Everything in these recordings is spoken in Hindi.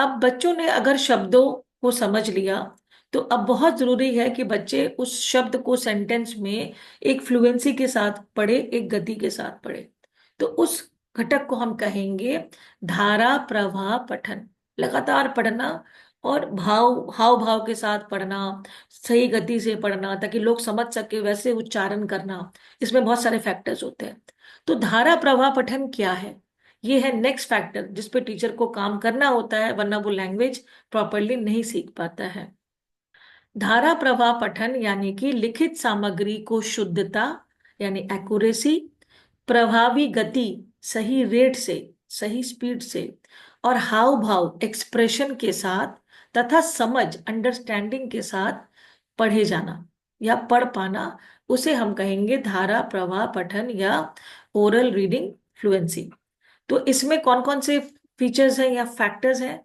अब बच्चों ने अगर शब्दों को समझ लिया, तो अब बहुत जरूरी है कि बच्चे उस शब्द को सेंटेंस में एक फ्लुएंसी के साथ पढ़े, एक गति के साथ पढ़े। तो उस घटक को हम कहेंगे धारा प्रवाह पठन। लगातार पढ़ना और भाव हाव भाव के साथ पढ़ना, सही गति से पढ़ना ताकि लोग समझ सके, वैसे उच्चारण करना। इसमें बहुत सारे फैक्टर्स होते हैं। तो धारा प्रवाह पठन क्या है? ये है नेक्स्ट फैक्टर जिस पे टीचर को काम करना होता है, वरना वो लैंग्वेज प्रॉपरली नहीं सीख पाता है। धारा प्रवाह पठन यानी कि लिखित सामग्री को शुद्धता यानी एक्यूरेसी, प्रभावी गति, सही रेट से, सही स्पीड से, और हाव भाव एक्सप्रेशन के साथ तथा समझ अंडरस्टैंडिंग के साथ पढ़े जाना या पढ़ पाना, उसे हम कहेंगे धारा प्रवाह पठन या ओरल रीडिंग फ्लुएंसी। तो इसमें कौन कौन से फीचर्स हैं या फैक्टर्स हैं?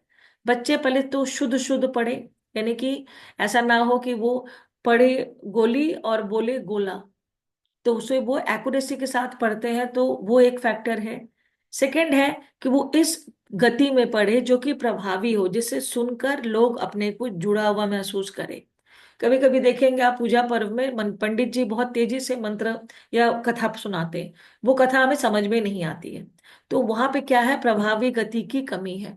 बच्चे पहले तो शुद्ध शुद्ध पढ़े, यानी कि ऐसा ना हो कि वो पढ़े गोली और बोले गोला। तो उसे वो एक्यूरेसी के साथ पढ़ते हैं, तो वो एक फैक्टर है। सेकंड है कि वो इस गति में पढ़े जो कि प्रभावी हो, जिससे सुनकर लोग अपने को जुड़ा हुआ महसूस करें। कभी कभी देखेंगे आप पूजा पर्व में पंडित जी बहुत तेजी से मंत्र या कथा सुनाते हैं, वो कथा हमें समझ में नहीं आती है। तो वहां पे क्या है, प्रभावी गति की कमी है।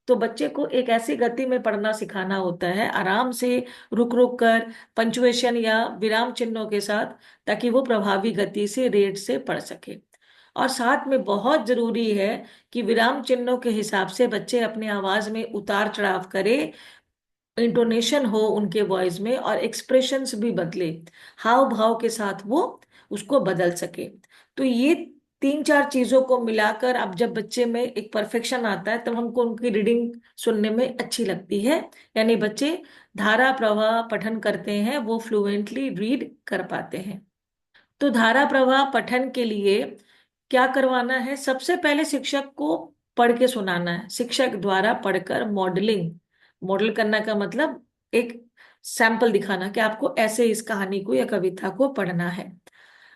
तो बच्चे को एक ऐसी गति में पढ़ना सिखाना होता है, आराम से, रुक रुक कर, पंचुएशन या विराम चिन्हों के साथ, ताकि वो प्रभावी गति से, रेट से पढ़ सके। और साथ में बहुत जरूरी है कि विराम चिन्हों के हिसाब से बच्चे अपने आवाज में उतार चढ़ाव करे, इंटोनेशन हो उनके वॉइस में, और एक्सप्रेशंस भी बदले, हाव भाव के साथ वो उसको बदल सके। तो ये तीन चार चीजों को मिलाकर अब जब बच्चे में एक परफेक्शन आता है, तब हमको उनकी रीडिंग सुनने में अच्छी लगती है। यानी बच्चे धारा प्रवाह पठन करते हैं, वो फ्लुएंटली रीड कर पाते हैं। तो धारा प्रवाह पठन के लिए क्या करवाना है? सबसे पहले शिक्षक को पढ़ के सुनाना है, शिक्षक द्वारा पढ़कर मॉडलिंग। मॉडल करना का मतलब एक सैंपल दिखाना कि आपको ऐसे इस कहानी को या कविता को पढ़ना है।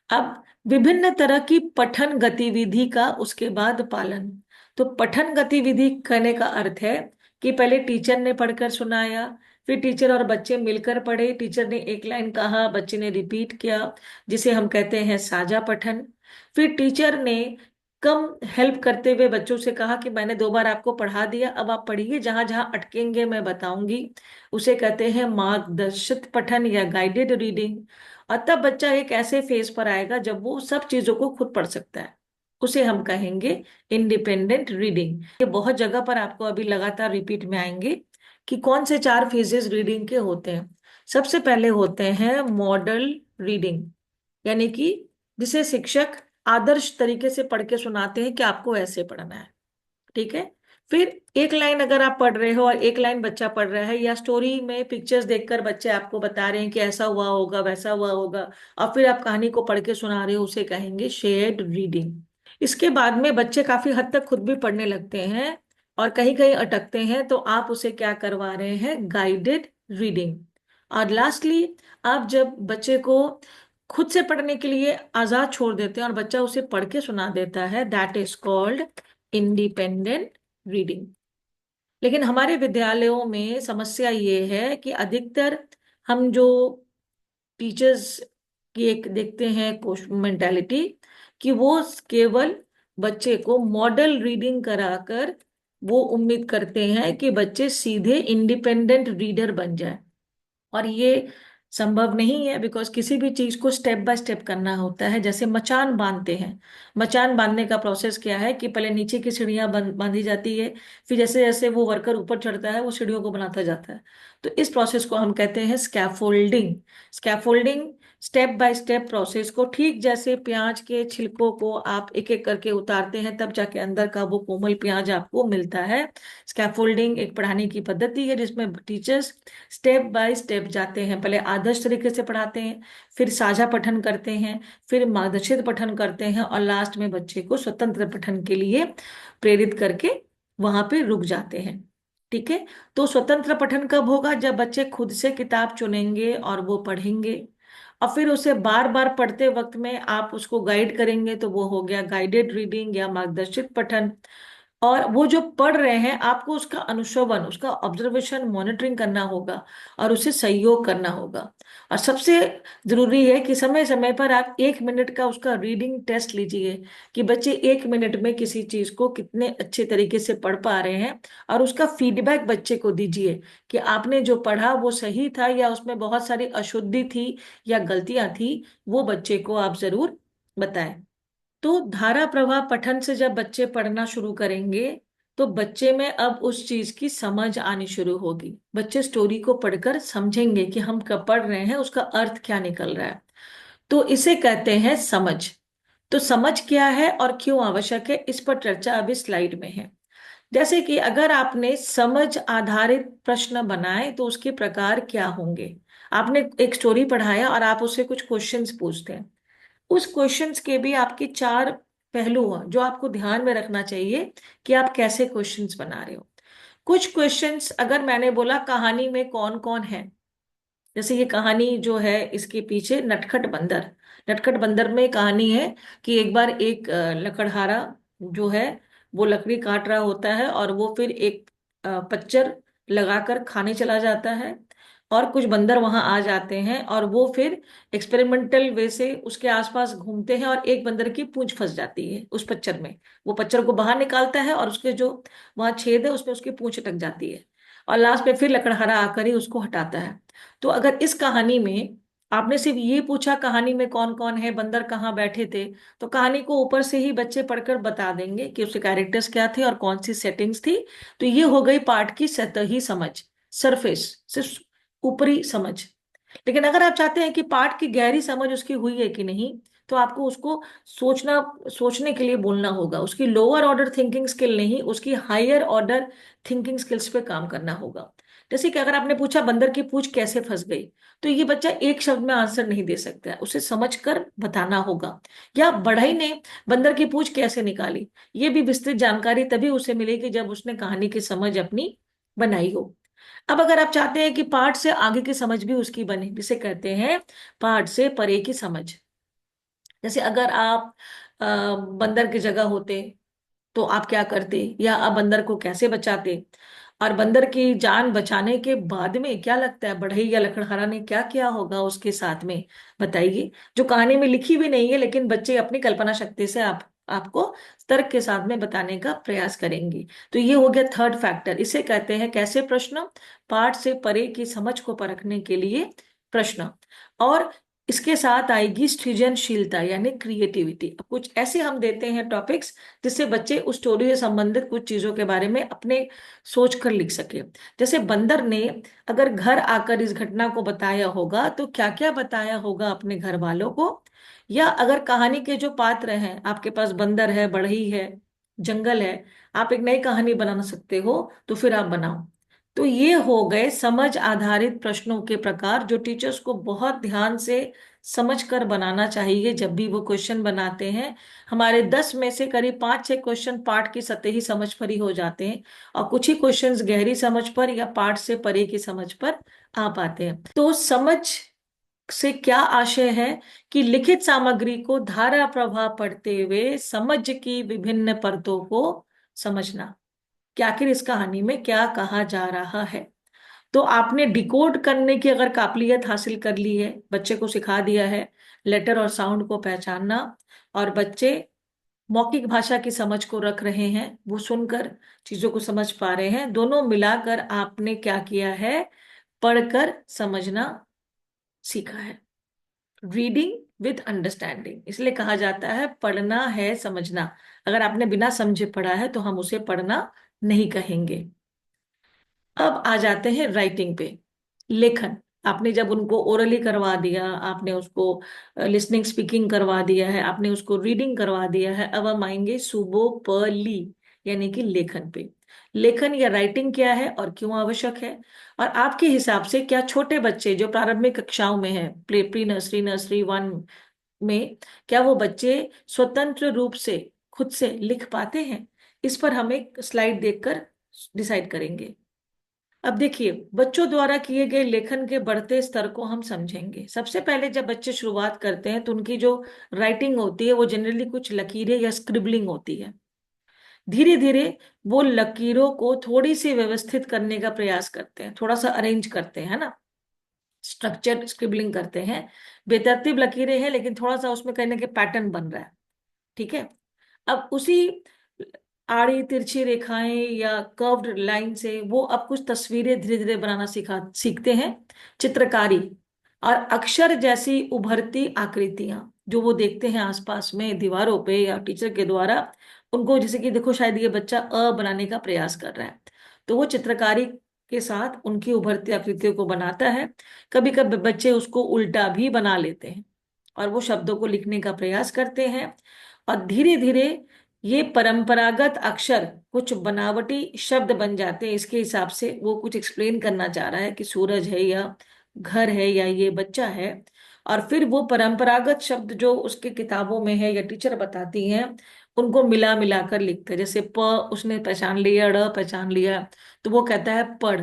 अब विभिन्न तरह की पठन गतिविधि का उसके बाद पालन। तो पठन गतिविधि करने का अर्थ है कि पहले टीचर ने पढ़कर सुनाया, फिर टीचर और बच्चे मिलकर पढ़े, टीचर ने एक लाइन कहा, बच्चे ने रिपीट किया, जिसे हम कहते हैं साझा पठन। फिर टीचर ने कम हेल्प करते हुए बच्चों से कहा कि मैंने 2 बार आपको पढ़ा दिया, अब आप पढ़िए, जहां जहां अटकेंगे मैं बताऊंगी। उसे कहते हैं मार्गदर्शित पठन या गाइडेड रीडिंग। और तब बच्चा एक ऐसे फेज पर आएगा जब वो सब चीजों को खुद पढ़ सकता है, उसे हम कहेंगे इंडिपेंडेंट रीडिंग। ये बहुत जगह पर आपको अभी लगातार रिपीट में आएंगे कि कौन से 4 फेजेस रीडिंग के होते हैं। सबसे पहले होते हैं मॉडल रीडिंग, यानी कि जिसे शिक्षक आदर्श तरीके से पढ़ के सुनाते हैं कि आपको ऐसे पढ़ना है। ठीक है। फिर एक लाइन अगर आप पढ़ रहे हो और एक लाइन बच्चा पढ़ रहा है, या स्टोरी में पिक्चर्स देखकर बच्चे आपको बता रहे हैं कि ऐसा हुआ होगा, वैसा हुआ होगा, और फिर आप कहानी को पढ़ के सुना रहे हो, उसे कहेंगे शेयर्ड रीडिंग। इसके बाद में बच्चे काफी हद तक खुद भी पढ़ने लगते हैं और कहीं कहीं अटकते हैं, तो आप उसे क्या करवा रहे हैं, गाइडेड रीडिंग। और लास्टली, आप जब बच्चे को खुद से पढ़ने के लिए आजाद छोड़ देते हैं और बच्चा उसे पढ़ के सुना देता है, that is called independent reading. लेकिन हमारे विद्यालयों में समस्या ये है कि अधिकतर हम जो टीचर्स की एक देखते हैं मेंटालिटी, कि वो केवल बच्चे को मॉडल रीडिंग कराकर वो उम्मीद करते हैं कि बच्चे सीधे इंडिपेंडेंट रीडर बन जाए। और ये संभव नहीं है, बिकॉज किसी भी चीज को स्टेप बाय स्टेप करना होता है। जैसे मचान बांधते हैं, मचान बांधने का प्रोसेस क्या है कि पहले नीचे की सीढ़ियां बांधी जाती है, फिर जैसे जैसे वो वर्कर ऊपर चढ़ता है वो सीढ़ियों को बनाता जाता है। तो इस प्रोसेस को हम कहते हैं scaffolding. Scaffolding step by step process को, ठीक जैसे प्याज के छिलकों को आप एक एक करके उतारते हैं, तब जाके अंदर का वो कोमल प्याज आपको मिलता है। स्कैफोल्डिंग एक पढ़ाने की पद्धति है जिसमें टीचर्स स्टेप बाय स्टेप जाते हैं, पहले आदर्श तरीके से पढ़ाते हैं, फिर साझा पठन करते हैं, फिर मार्गदर्शित पठन करते हैं, और लास्ट में बच्चे को स्वतंत्र पठन के लिए प्रेरित करके वहां पे रुक जाते हैं। ठीक है। तो स्वतंत्र पठन कब होगा? जब बच्चे खुद से किताब चुनेंगे और वो पढ़ेंगे, और फिर उसे बार बार पढ़ते वक्त में आप उसको गाइड करेंगे, तो वो हो गया गाइडेड रीडिंग या मार्गदर्शित पठन। और वो जो पढ़ रहे हैं आपको उसका अनुश्रवण, उसका ऑब्जर्वेशन, मॉनिटरिंग करना होगा और उसे सहयोग करना होगा। और सबसे जरूरी है कि समय समय पर आप 1 मिनट का उसका रीडिंग टेस्ट लीजिए कि बच्चे 1 मिनट में किसी चीज को कितने अच्छे तरीके से पढ़ पा रहे हैं, और उसका फीडबैक बच्चे को दीजिए कि आपने जो पढ़ा वो सही था या उसमें बहुत सारी अशुद्धि थी या गलतियां थी, वो बच्चे को आप जरूर बताएं। तो धारा प्रवाह पठन से जब बच्चे पढ़ना शुरू करेंगे तो बच्चे में अब उस चीज की समझ आनी शुरू होगी। बच्चे स्टोरी को पढ़कर समझेंगे कि हम कब पढ़ रहे हैं, उसका अर्थ क्या निकल रहा है। तो इसे कहते हैं समझ। तो समझ क्या है और क्यों आवश्यक है, इस पर चर्चा अभी स्लाइड में है। जैसे कि अगर आपने समझ आधारित प्रश्न बनाए तो उसके प्रकार क्या होंगे। आपने एक स्टोरी पढ़ाया और आप उससे कुछ क्वेश्चंस पूछते हैं। उस क्वेश्चंस के भी आपके 4 पहलू हैं जो आपको ध्यान में रखना चाहिए कि आप कैसे क्वेश्चंस बना रहे हो। कुछ क्वेश्चंस, अगर मैंने बोला कहानी में कौन कौन है, जैसे ये कहानी जो है इसके पीछे नटखट बंदर। नटखट बंदर में कहानी है कि एक बार एक लकड़हारा जो है वो लकड़ी काट रहा होता है और वो फिर एक पच्चर लगाकर खाने चला जाता है। और कुछ बंदर वहां आ जाते हैं और वो फिर एक्सपेरिमेंटल वे से उसके आसपास घूमते हैं और एक बंदर की पूंछ फंस जाती है उस पच्चर में। वो पच्चर को बाहर निकालता है और उसके जो वहां छेद है उसमें उसकी पूंछ अटक जाती है। और लास्ट में फिर लकड़हारा आकर ही उसको हटाता है। तो अगर इस कहानी में आपने सिर्फ ये पूछा कहानी में कौन कौन है, बंदर कहाँ बैठे थे, तो कहानी को ऊपर से ही बच्चे पढ़कर बता देंगे कि उसके कैरेक्टर्स क्या थे और कौन सी सेटिंग्स थी। तो ये हो गई पाठ की सतही समझ, सरफेस, सिर्फ ऊपरी समझ। लेकिन अगर आप चाहते हैं कि पाठ की गहरी समझ उसकी हुई है कि नहीं, तो आपको उसको सोचना, सोचने के लिए बोलना होगा। उसकी लोअर ऑर्डर थिंकिंग स्किल नहीं, उसकी हायर ऑर्डर थिंकिंग स्किल्स पे काम करना होगा। जैसे कि अगर आपने पूछा बंदर की पूंछ कैसे फंस गई, तो ये बच्चा एक शब्द में आंसर नहीं दे सकता है, उसे समझकर बताना होगा। या बढ़ई ने बंदर की पूंछ कैसे निकाली, ये भी विस्तृत जानकारी तभी उसे मिलेगी जब उसने कहानी की समझ अपनी बनाई हो। अब अगर आप चाहते हैं कि पाठ से आगे की समझ भी उसकी बने, जिसे कहते हैं पाठ से परे की समझ। जैसे अगर आप बंदर की जगह होते तो आप क्या करते, या आप बंदर को कैसे बचाते, और बंदर की जान बचाने के बाद में क्या लगता है बढ़ई या लकड़हारा ने क्या किया होगा उसके साथ में, बताइए। जो कहानी में लिखी भी नहीं है लेकिन बच्चे अपनी कल्पना शक्ति से आपको तर्क के साथ में बताने का प्रयास करेंगे। तो ये हो गया थर्ड फैक्टर, इसे कहते हैं कैसे प्रश्न, पाठ से परे की समझ को परखने के लिए प्रश्न। और इसके साथ आएगी सृजनशीलता यानी क्रिएटिविटी। अब कुछ ऐसे हम देते हैं टॉपिक्स जिससे बच्चे उस स्टोरी से संबंधित कुछ चीजों के बारे में अपने सोच कर लिख सके। जैसे बंदर ने अगर घर आकर इस घटना को बताया होगा तो क्या क्या बताया होगा अपने घर वालों को। या अगर कहानी के जो पात्र हैं, आपके पास बंदर है, बढ़ई है, जंगल है, आप एक नई कहानी बना सकते हो, तो फिर आप बनाओ। तो ये हो गए समझ आधारित प्रश्नों के प्रकार जो टीचर्स को बहुत ध्यान से समझ कर बनाना चाहिए जब भी वो क्वेश्चन बनाते हैं। हमारे 10 में से करीब 5-6 क्वेश्चन पाठ की सतही समझ पर ही हो जाते हैं, और कुछ ही क्वेश्चंस गहरी समझ पर या पाठ से परे की समझ पर आ पाते हैं। तो समझ से क्या आशय है कि लिखित सामग्री को धारा प्रवाह पढ़ते हुए समझ की विभिन्न परतों को समझना कि आखिर इस कहानी में क्या कहा जा रहा है। तो आपने डिकोड करने की अगर काबिलियत हासिल कर ली है, बच्चे को सिखा दिया है लेटर और साउंड को पहचानना, और बच्चे मौखिक भाषा की समझ को रख रहे हैं, वो सुनकर चीजों को समझ पा रहे हैं, दोनों मिलाकर आपने क्या किया है, पढ़कर समझना सीखा है। रीडिंग विद अंडरस्टैंडिंग इसलिए कहा जाता है पढ़ना है समझना। अगर आपने बिना समझे पढ़ा है तो हम उसे पढ़ना नहीं कहेंगे। अब आ जाते हैं राइटिंग पे, लेखन। आपने जब उनको ओरली करवा दिया, आपने उसको लिसनिंग स्पीकिंग करवा दिया है, आपने उसको रीडिंग करवा दिया है, अब हम आएंगे सुबो प ली यानी कि लेखन पे। लेखन या राइटिंग क्या है और क्यों आवश्यक है, और आपके हिसाब से क्या छोटे बच्चे जो प्रारंभिक कक्षाओं में हैं, प्री नर्सरी, नर्सरी 1 में, क्या वो बच्चे स्वतंत्र रूप से खुद से लिख पाते हैं? इस पर हम एक स्लाइड देखकर डिसाइड करेंगे। अब देखिए, बच्चों द्वारा किए गए लेखन के बढ़ते स्तर को हम समझेंगे। सबसे पहले जब बच्चे शुरुआत करते हैं तो उनकी जो राइटिंग होती है वो जनरली कुछ लकीरें या स्क्रिबलिंग होती है। धीरे धीरे वो लकीरों को थोड़ी सी व्यवस्थित करने का प्रयास करते हैं, थोड़ा सा अरेंज करते हैं, है ना, स्ट्रक्चर स्क्रिबलिंग करते हैं। बेतरतीब लकीरें हैं लेकिन थोड़ा सा उसमें कहने के पैटर्न बन रहा है। ठीक है। अब उसी आड़ी तिरछी रेखाएं या कर्व्ड लाइन से वो अब कुछ तस्वीरें धीरे धीरे बनाना सीखते हैं, चित्रकारी। और अक्षर जैसी उभरती आकृतियां जो वो देखते हैं आसपास में दीवारों पे या टीचर के द्वारा, उनको, जैसे कि देखो शायद ये बच्चा बनाने का प्रयास कर रहा है, तो वो चित्रकारी के साथ उनकी उभरती आकृतियों को बनाता है। कभी कभी बच्चे उसको उल्टा भी बना लेते हैं और वो शब्दों को लिखने का प्रयास करते हैं। और धीरे धीरे ये परंपरागत अक्षर कुछ बनावटी शब्द बन जाते हैं। इसके हिसाब से वो कुछ एक्सप्लेन करना चाह रहा है कि सूरज है या घर है या ये बच्चा है। और फिर वो परंपरागत शब्द जो उसके किताबों में है या टीचर बताती हैं, उनको मिला मिला कर लिखते हैं। जैसे प उसने पहचान लिया, ड़ पहचान लिया, तो वो कहता है पढ़,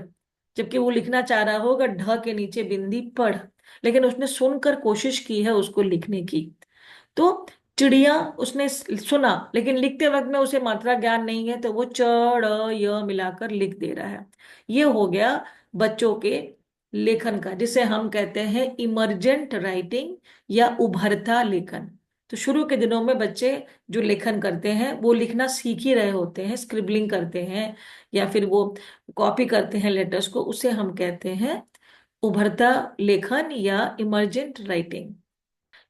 जबकि वो लिखना चाह रहा होगा ढ के नीचे बिंदी पढ़, लेकिन उसने सुनकर कोशिश की है उसको लिखने की। तो चिड़िया उसने सुना लेकिन लिखते वक्त में उसे मात्रा ज्ञान नहीं है, तो वो च ड़ य मिलाकर लिख दे रहा है। ये हो गया बच्चों के लेखन का, जिसे हम कहते हैं इमर्जेंट राइटिंग या उभरता लेखन। तो शुरू के दिनों में बच्चे जो लेखन करते हैं वो लिखना सीख ही रहे होते हैं, स्क्रिबलिंग करते हैं या फिर वो कॉपी करते हैं लेटर्स को, उसे हम कहते हैं उभरता लेखन या इमर्जेंट राइटिंग।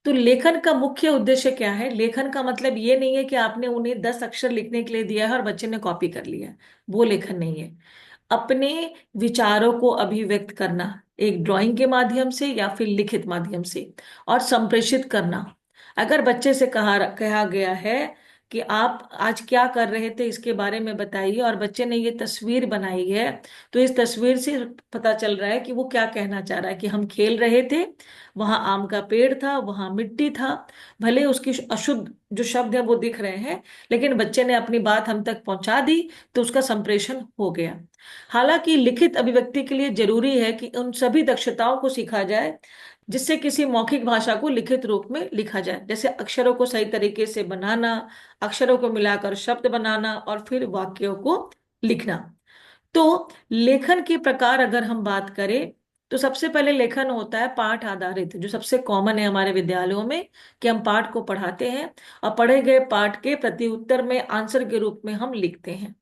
तो लेखन का मुख्य उद्देश्य क्या है? लेखन का मतलब ये नहीं है कि आपने उन्हें 10 अक्षर लिखने के लिए दिया है और बच्चे ने कॉपी कर लिया है। वो लेखन नहीं है। अपने विचारों को अभिव्यक्त करना, एक ड्राइंग के माध्यम से या फिर लिखित माध्यम से, और संप्रेषित करना। अगर बच्चे से कहा गया है कि आप आज क्या कर रहे थे इसके बारे में बताइए, और बच्चे ने ये तस्वीर बनाई है, तो इस तस्वीर से पता चल रहा है कि वो क्या कहना चाह रहा है कि हम खेल रहे थे, वहां आम का पेड़ था, वहां मिट्टी था। भले उसकी अशुद्ध जो शब्द है वो दिख रहे हैं, लेकिन बच्चे ने अपनी बात हम तक पहुंचा दी, तो उसका संप्रेषण हो गया। हालांकि लिखित अभिव्यक्ति के लिए जरूरी है कि उन सभी दक्षताओं को सीखा जाए जिससे किसी मौखिक भाषा को लिखित रूप में लिखा जाए, जैसे अक्षरों को सही तरीके से बनाना, अक्षरों को मिलाकर शब्द बनाना और फिर वाक्यों को लिखना। तो लेखन के प्रकार अगर हम बात करें, तो सबसे पहले लेखन होता है पाठ आधारित, जो सबसे कॉमन है हमारे विद्यालयों में, कि हम पाठ को पढ़ाते हैं और पढ़े गए पाठ के प्रति उत्तर में आंसर के रूप में हम लिखते हैं।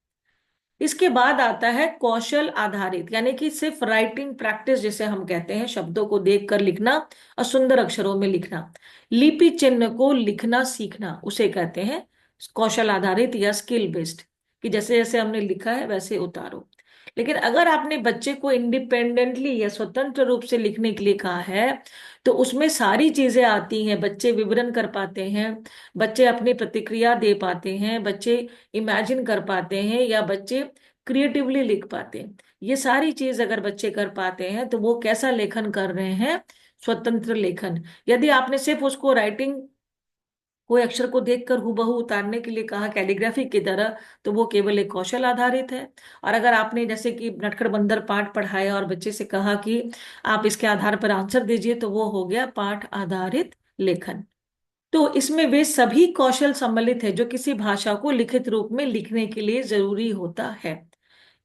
इसके बाद आता है कौशल आधारित, यानी कि सिर्फ राइटिंग प्रैक्टिस जिसे हम कहते हैं, शब्दों को देखकर लिखना और सुंदर अक्षरों में लिखना, लिपि चिन्ह को लिखना सीखना, उसे कहते हैं कौशल आधारित या स्किल बेस्ड, कि जैसे जैसे हमने लिखा है वैसे उतारो। लेकिन अगर आपने बच्चे को इंडिपेंडेंटली या स्वतंत्र रूप से लिखने के लिए कहा है, तो उसमें सारी चीजें आती हैं। बच्चे विवरण कर पाते हैं, बच्चे अपनी प्रतिक्रिया दे पाते हैं, बच्चे इमेजिन कर पाते हैं, या बच्चे क्रिएटिवली लिख पाते हैं। ये सारी चीज अगर बच्चे कर पाते हैं तो वो कैसा लेखन कर रहे हैं? स्वतंत्र लेखन। यदि आपने सिर्फ उसको राइटिंग, कोई अक्षर को देखकर हूबहू उतारने के लिए कहा कैलीग्राफी की तरह, तो वो केवल एक कौशल आधारित है। और अगर आपने जैसे कि नटखट बंदर पाठ पढ़ाया और बच्चे से कहा कि आप इसके आधार पर आंसर दीजिए, तो वो हो गया पाठ आधारित लेखन। तो इसमें वे सभी कौशल सम्मिलित है जो किसी भाषा को लिखित रूप में लिखने के लिए जरूरी होता है।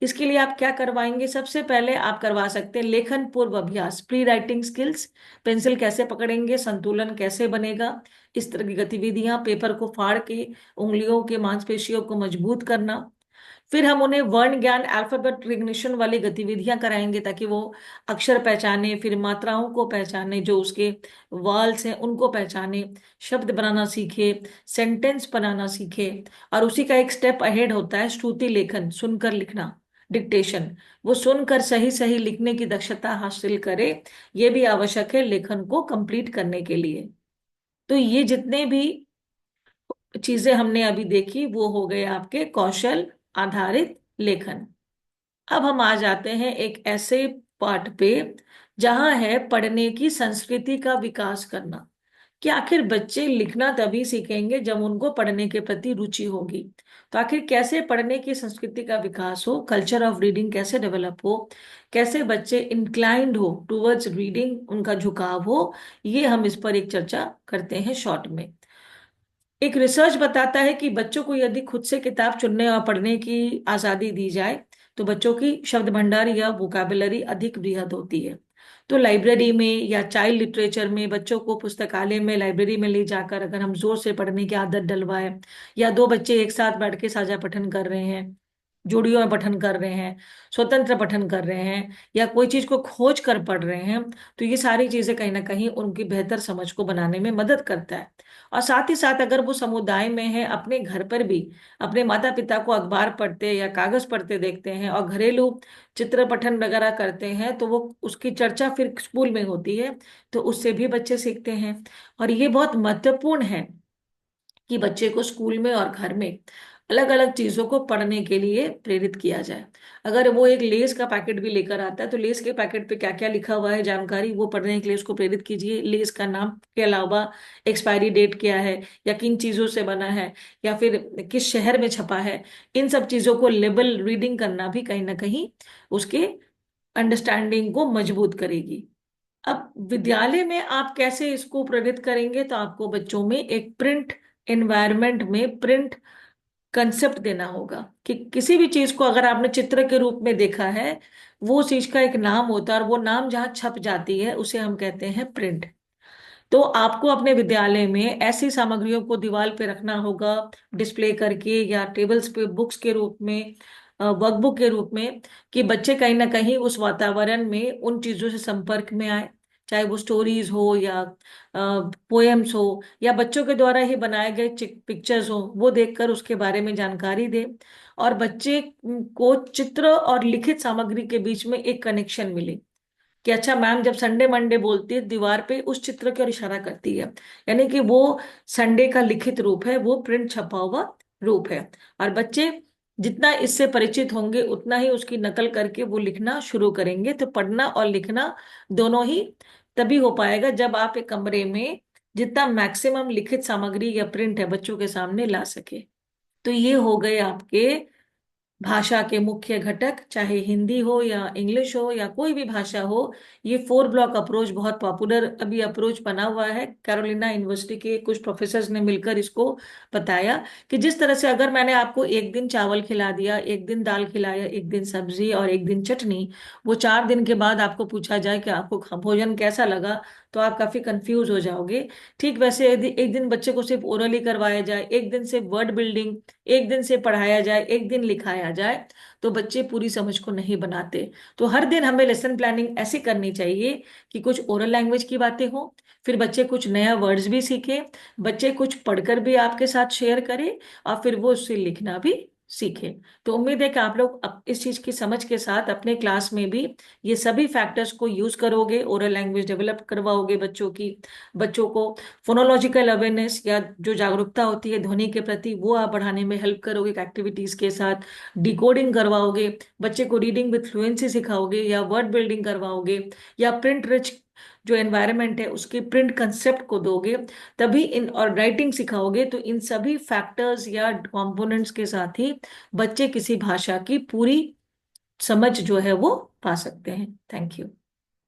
इसके लिए आप क्या करवाएंगे? सबसे पहले आप करवा सकते हैं लेखन पूर्व अभ्यास, प्री राइटिंग स्किल्स। पेंसिल कैसे पकड़ेंगे, संतुलन कैसे बनेगा, इस तरह की गतिविधियां, पेपर को फाड़ के उंगलियों के मांसपेशियों को मजबूत करना। फिर हम उन्हें वर्ण ज्ञान, अल्फाबेट रिकग्निशन वाली गतिविधियां कराएंगे ताकि वो अक्षर पहचाने, फिर मात्राओं को पहचाने, जो उसके वर्ड्स हैं उनको पहचाने, शब्द बनाना सीखे, सेंटेंस बनाना सीखे। और उसी का एक स्टेप अहेड होता है श्रुति लेखन, सुनकर लिखना, डिक्टेशन। वो सुनकर सही सही लिखने की दक्षता हासिल करे, ये भी आवश्यक है लेखन को कंप्लीट करने के लिए। तो ये जितने भी चीजें हमने अभी देखी वो हो गए आपके कौशल आधारित लेखन। अब हम आ जाते हैं एक ऐसे पार्ट पे जहां है पढ़ने की संस्कृति का विकास करना, कि आखिर बच्चे लिखना तभी सीखेंगे जब उनको पढ़ने के प्रति रुचि होगी। तो आखिर कैसे पढ़ने की संस्कृति का विकास हो, कल्चर ऑफ रीडिंग कैसे डेवलप हो, कैसे बच्चे इंक्लाइंड हो टूवर्ड्स रीडिंग, उनका झुकाव हो, ये हम इस पर एक चर्चा करते हैं शॉर्ट में। एक रिसर्च बताता है कि बच्चों को यदि खुद से किताब चुनने और पढ़ने की आजादी दी जाए तो बच्चों की शब्द भंडार या वोकैबुलरी अधिक बृहद होती है। तो लाइब्रेरी में या चाइल्ड लिटरेचर में बच्चों को पुस्तकालय में लाइब्रेरी में ले जाकर अगर हम जोर से पढ़ने की आदत डलवाएं, या दो बच्चे एक साथ बैठ के साझा पठन कर रहे हैं, जोड़ियों में पठन कर रहे हैं, स्वतंत्र पठन कर रहे हैं, या कोई चीज को खोज कर पढ़ रहे हैं, तो ये सारी चीजें कहीं ना कहीं उनकी बेहतर समझ को बनाने में मदद करता है। और साथ ही साथ अगर वो समुदाय में है, अपने घर पर भी अपने माता पिता को अखबार पढ़ते या कागज पढ़ते देखते हैं और घरेलू चित्र पठन वगैरह करते हैं, तो वो उसकी चर्चा फिर स्कूल में होती है, तो उससे भी बच्चे सीखते हैं। और ये बहुत महत्वपूर्ण है कि बच्चे को स्कूल में और घर में अलग अलग चीजों को पढ़ने के लिए प्रेरित किया जाए। अगर वो एक लेस का पैकेट भी लेकर आता है तो लेस के पैकेट पे क्या क्या लिखा हुआ है जानकारी वो पढ़ने के लिए उसको प्रेरित कीजिए। लेस का नाम के अलावा एक्सपायरी डेट क्या है, या किन चीजों से बना है, या फिर किस शहर में छपा है, इन सब चीजों को लेबल रीडिंग करना भी कहीं ना कहीं उसके अंडरस्टैंडिंग को मजबूत करेगी। अब विद्यालय में आप कैसे इसको प्रेरित करेंगे, तो आपको बच्चों में एक प्रिंट एनवायरनमेंट में प्रिंट कंसेप्ट देना होगा कि किसी भी चीज को अगर आपने चित्र के रूप में देखा है, वो चीज का एक नाम होता है और वो नाम जहाँ छप जाती है उसे हम कहते हैं प्रिंट। तो आपको अपने विद्यालय में ऐसी सामग्रियों को दीवार पे रखना होगा, डिस्प्ले करके या टेबल्स पे बुक्स के रूप में, वर्कबुक के रूप में, कि बच्चे कहीं ना कहीं उस वातावरण में उन चीजों से संपर्क में आए, चाहे वो स्टोरीज हो या पोएम्स हो या बच्चों के द्वारा ही बनाए गए पिक्चर्स हो, वो देखकर उसके बारे में जानकारी दे। और बच्चे को चित्र और लिखित सामग्री के बीच में एक कनेक्शन मिले कि अच्छा मैम जब संडे मंडे बोलती है दीवार पे उस चित्र की ओर इशारा करती है, यानी कि वो संडे का लिखित रूप है, वो प्रिंट छपा हुआ रूप है। और बच्चे जितना इससे परिचित होंगे उतना ही उसकी नकल करके वो लिखना शुरू करेंगे। तो पढ़ना और लिखना दोनों ही तभी हो पाएगा जब आप एक कमरे में जितना मैक्सिमम लिखित सामग्री या प्रिंट है बच्चों के सामने ला सके। तो ये हो गए आपके भाषा के मुख्य घटक, चाहे हिंदी हो या इंग्लिश हो या कोई भी भाषा हो। ये 4 ब्लॉक अप्रोच बहुत पॉपुलर अभी अप्रोच बना हुआ है। कैरोलिना यूनिवर्सिटी के कुछ प्रोफेसर्स ने मिलकर इसको बताया कि जिस तरह से अगर मैंने आपको एक दिन चावल खिला दिया, एक दिन दाल खिलाया, एक दिन सब्जी और एक दिन चटनी, वो 4 दिन के बाद आपको पूछा जाए कि आपको भोजन कैसा लगा, तो आप काफी कंफ्यूज हो जाओगे। ठीक वैसे यदि एक दिन बच्चे को सिर्फ ओरली करवाया जाए, एक दिन सिर्फ वर्ड बिल्डिंग, एक दिन से पढ़ाया जाए, एक दिन लिखाया जाए, तो बच्चे पूरी समझ को नहीं बनाते। तो हर दिन हमें लेसन प्लानिंग ऐसी करनी चाहिए कि कुछ ओरल लैंग्वेज की बातें हो, फिर बच्चे कुछ नया वर्ड्स भी सीखे, बच्चे कुछ पढ़कर भी आपके साथ शेयर करें, और फिर वो उससे लिखना भी सीखे। तो उम्मीद है कि आप लोग इस चीज की समझ के साथ अपने क्लास में भी ये सभी फैक्टर्स को यूज करोगे, ओरल लैंग्वेज डेवलप करवाओगे बच्चों की, बच्चों को फोनोलॉजिकल अवेयरनेस या जो जागरूकता होती है ध्वनि के प्रति वो आप बढ़ाने में हेल्प करोगे एक्टिविटीज के साथ, डिकोडिंग करवाओगे, बच्चे को रीडिंग विथ फ्लुएंसी सिखाओगे या वर्ड बिल्डिंग करवाओगे, या प्रिंट रिच जो एनवायरनमेंट है उसके प्रिंट कंसेप्ट को दोगे, तभी इन और राइटिंग सिखाओगे। तो इन सभी फैक्टर्स या कंपोनेंट्स के साथ ही बच्चे किसी भाषा की पूरी समझ जो है वो पा सकते हैं। Thank you.